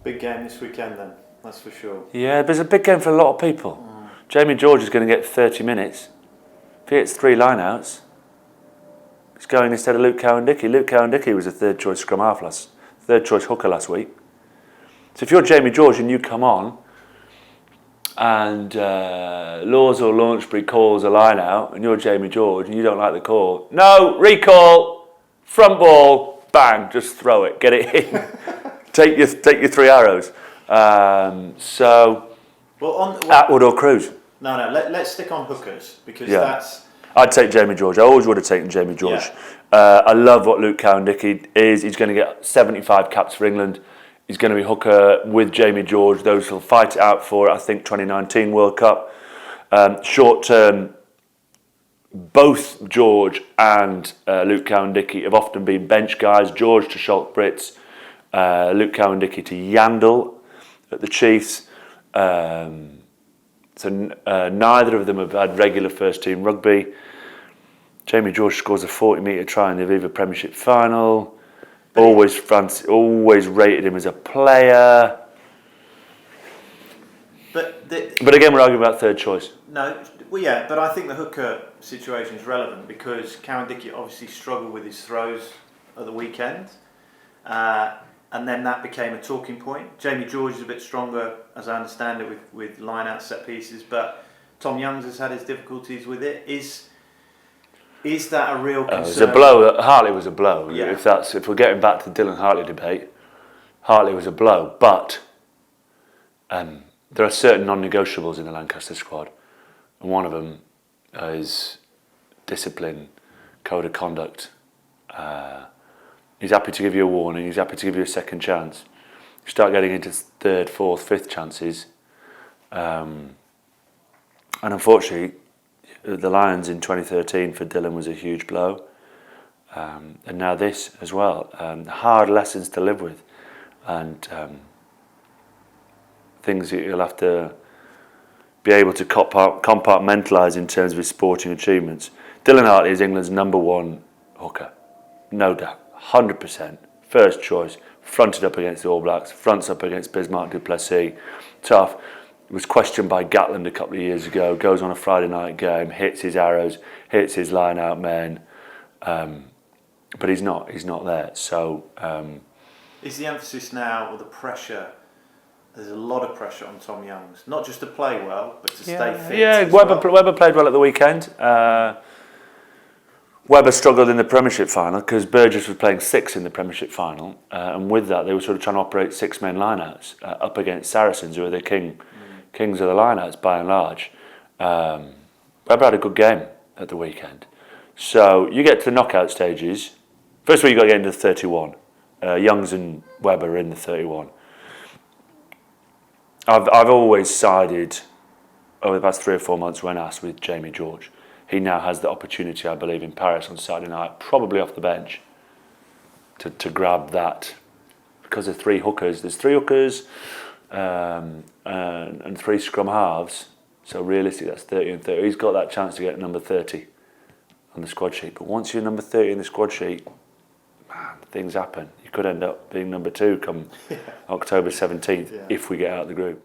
Big game this weekend then, that's for sure. Yeah, but it's a big game for a lot of people. Jamie George is going to get 30 minutes. If he hits 3 line-outs, he's going instead of Luke Cowan-Dickie. Luke Cowan-Dickie was a third-choice third-choice hooker last week. So if you're Jamie George and you come on and Laws or Launchbury calls a line-out and you're Jamie George and you don't like the call, no, recall, front ball, bang, just throw it, get it in. take your 3 arrows. Atwood or Cruz? No, let's stick on hookers because that's... I'd take Jamie George. I always would have taken Jamie George. Yeah. I love what Luke Cowan-Dickie is. He's going to get 75 caps for England. He's going to be hooker with Jamie George. Those who'll fight it out for, I think, 2019 World Cup. Short term, both George and Luke Cowan-Dickie have often been bench guys. George to Schalke Brits, Luke Cowan-Dickie to Yandel at the Chiefs. So neither of them have had regular first team rugby. Jamie George scores a 40-metre try in the Aviva Premiership final. Always rated him as a player. But again, we're arguing about third choice. No, well, yeah, but I think the hooker situation is relevant because Cowan-Dickie obviously struggled with his throws at the weekend. And then that became a talking point. Jamie George is a bit stronger, as I understand it, with line-out set pieces, but Tom Youngs has had his difficulties with it. Is that a real concern? It was a blow. Hartley was a blow. Yeah. If we're getting back to the Dylan Hartley debate, Hartley was a blow. But there are certain non-negotiables in the Lancaster squad, and one of them is discipline, code of conduct. He's happy to give you a warning. He's happy to give you a second chance. You start getting into 3rd, 4th, 5th chances. And unfortunately, the Lions in 2013 for Dylan was a huge blow. And now this as well. Hard lessons to live with. And things that you'll have to be able to compartmentalise in terms of his sporting achievements. Dylan Hartley is England's #1 hooker. No doubt. 100%, first choice, fronted up against the All Blacks, fronts up against Bismarck du Plessis, tough. Was questioned by Gatland a couple of years ago, goes on a Friday night game, hits his arrows, hits his line-out men, but he's not there. So, is the emphasis now, or the pressure? There's a lot of pressure on Tom Youngs, not just to play well, but to stay fit. Yeah, Webber played well at the weekend. Webber struggled in the Premiership final because Burgess was playing 6 in the Premiership final, and with that they were sort of trying to operate 6-men lineouts up against Saracens, who are the kings of the lineouts by and large. Webber had a good game at the weekend. So you get to the knockout stages. First of all, you got to get into the 31. Youngs and Webber are in the 31. I've always sided over the past 3 or 4 months when asked with Jamie George. He now has the opportunity, I believe, in Paris on Saturday night, probably off the bench, to grab that. Because there's 3 hookers. There's 3 hookers and 3 scrum halves. So realistically, that's 30 and 30. He's got that chance to get number 30 on the squad sheet. But once you're number 30 in the squad sheet, man, things happen. You could end up being number 2 come October 17th if we get out of the group.